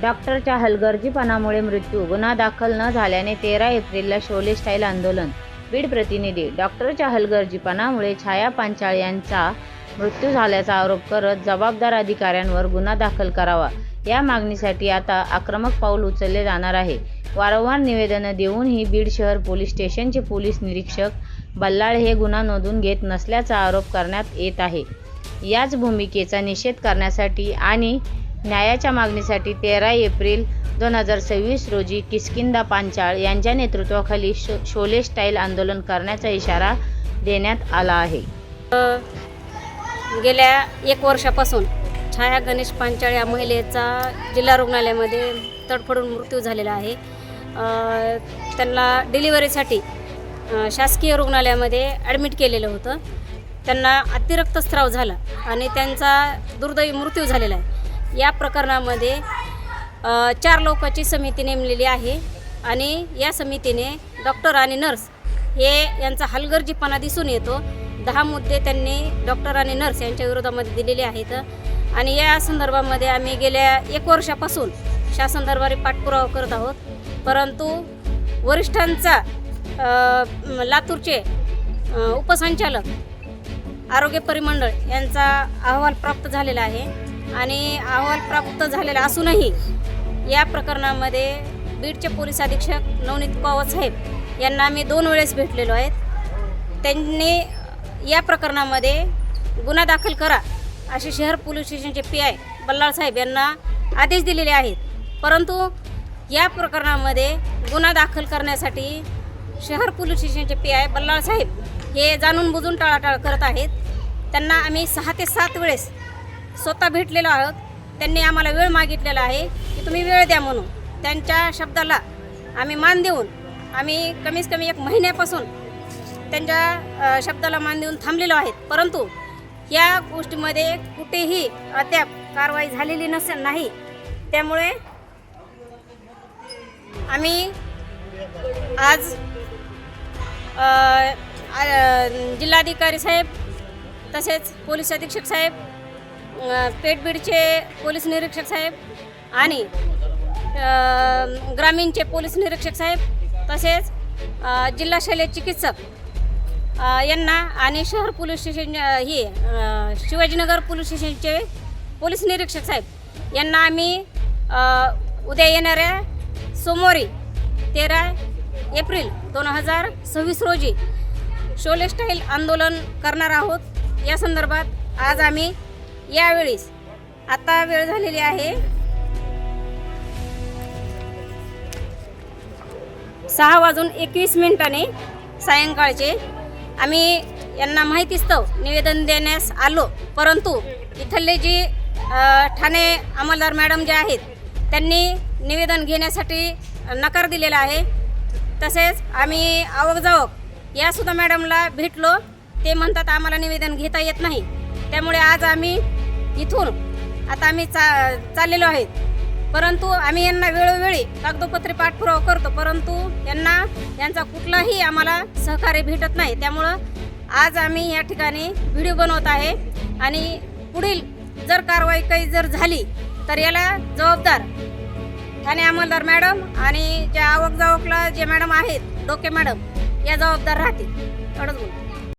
डॉक्टरच्या हलगर्जीपणामुळे मृत्यू, गुन्हा दाखल न झाल्याने 13 एप्रिलला शोले स्टाईल आंदोलन. बीड प्रतिनिधी. डॉक्टरच्या हलगर्जीपणामुळे छाया पांचाळ यांचा मृत्यू झाल्याचा आरोप करत जबाबदार अधिकाऱ्यांवर गुन्हा दाखल करावा, या मागणीसाठी आता आक्रमक पाऊल उचलले जाणार आहे. वारंवार निवेदनं देऊनही बीड शहर पोलीस स्टेशनचे पोलीस निरीक्षक बल्लाळ हे गुन्हा नोंदवून घेत नसल्याचा आरोप करण्यात येत आहे. याच भूमिकेचा निषेध करण्यासाठी आणि न्यायाच्या मागणीसाठी 13 एप्रिल 2026 रोजी किष्किंधा पांचाळ यांच्या नेतृत्वाखाली शोले स्टाईल आंदोलन करण्याचा इशारा देण्यात आला आहे. गेल्या 1 वर्षापासून छाया गणेश पांचाळ या महिलेचा जिल्हा रुग्णालयामध्ये तडफडून मृत्यू झालेला आहे. त्यांना डिलिव्हरीसाठी शासकीय रुग्णालयामध्ये ॲडमिट केलेलं होतं. त्यांना अतिरक्तस्राव झाला आणि त्यांचा दुर्दैवी मृत्यू झालेला आहे. या प्रकरणामध्ये 4 लोकांची समिती नेमलेली आहे आणि या समितीने डॉक्टर आणि नर्स हे यांचा हलगर्जीपणा दिसून येतो. 10 मुद्दे त्यांनी डॉक्टर आणि नर्स यांच्या विरोधामध्ये दिलेले आहेत आणि या संदर्भामध्ये आम्ही गेल्या 1 वर्षापासून शासन दरबारी पाठपुरावा करत आहोत. परंतु वरिष्ठांचा लातूरचे उपसंचालक आरोग्य परिमंडळ यांचा अहवाल प्राप्त झालेला आहे आणि अहवाल प्राप्त झालेला असूनही या प्रकरणामध्ये बीडचे पोलीस अधीक्षक नवनीत पवार साहेब यांना आम्ही 2 वेळेस भेटलेलो आहेत. त्यांनी या प्रकरणामध्ये गुन्हा दाखल करा असे शहर पोलीस स्टेशनचे PI बल्लाळ साहेब यांना आदेश दिलेले आहेत. परंतु या प्रकरणामध्ये गुन्हा दाखल करण्यासाठी शहर पोलीस स्टेशनचे PI बल्लाळ साहेब हे जाणून बुजून टाळाटाळ करत आहेत. त्यांना आम्ही 6 ते 7 वेळेस स्वतः भेटलेलो आहोत. त्यांनी आम्हाला वेळ मागितलेला आहे की तुम्ही वेळ द्या म्हणून. त्यांच्या शब्दाला आम्ही मान देऊन आम्ही कमीत कमी 1 महिन्यापासून त्यांच्या शब्दाला मान देऊन थांबलेलो आहेत. परंतु या गोष्टीमध्ये कुठेही अद्याप कारवाई झालेली नाही. त्यामुळे आम्ही आज जिल्हाधिकारी साहेब तसेच पोलीस अधीक्षक साहेब, पेठबीडचे पोलीस निरीक्षक साहेब आणि ग्रामीणचे पोलीस निरीक्षक साहेब तसेच जिल्हा शल्य चिकित्सक यांना आणि शहर पोलीस स्टेशन शिवाजीनगर पोलीस स्टेशनचे पोलीस निरीक्षक साहेब यांना आम्ही उद्या येणाऱ्या सोमवारी 13 एप्रिल 2026 रोजी शोले स्टाईल आंदोलन करणार आहोत. या संदर्भात आज आम्ही यावेळेस आता वेळ झालेली आहे 6:21 सायंकाळचे. आम्ही यांना माहितीस्तव निवेदन देण्यास आलो, परंतु इथले जी ठाणे अंमलदार मॅडम जे आहेत त्यांनी निवेदन घेण्यासाठी नकार दिलेला आहे. तसेच आम्ही आवक यासुद्धा मॅडमला भेटलो. ते म्हणतात आम्हाला निवेदन घेता येत नाही. त्यामुळे आज आम्ही इथून आता आम्ही चाललेलो आहेत. परंतु आम्ही यांना वेळोवेळी कागदोपत्री पाठपुरावा करतो, परंतु यांचा कुठलाही आम्हाला सहकार्य भेटत नाही. त्यामुळं आज आम्ही या ठिकाणी व्हिडिओ बनवत आहे आणि पुढील जर कारवाई काही जर झाली तर याला जबाबदार ठाणे अंमलदार मॅडम आणि ज्या आवक जावकला जे मॅडम आहेत डोके मॅडम या जबाबदार राहतील. एवढंच बोलतो.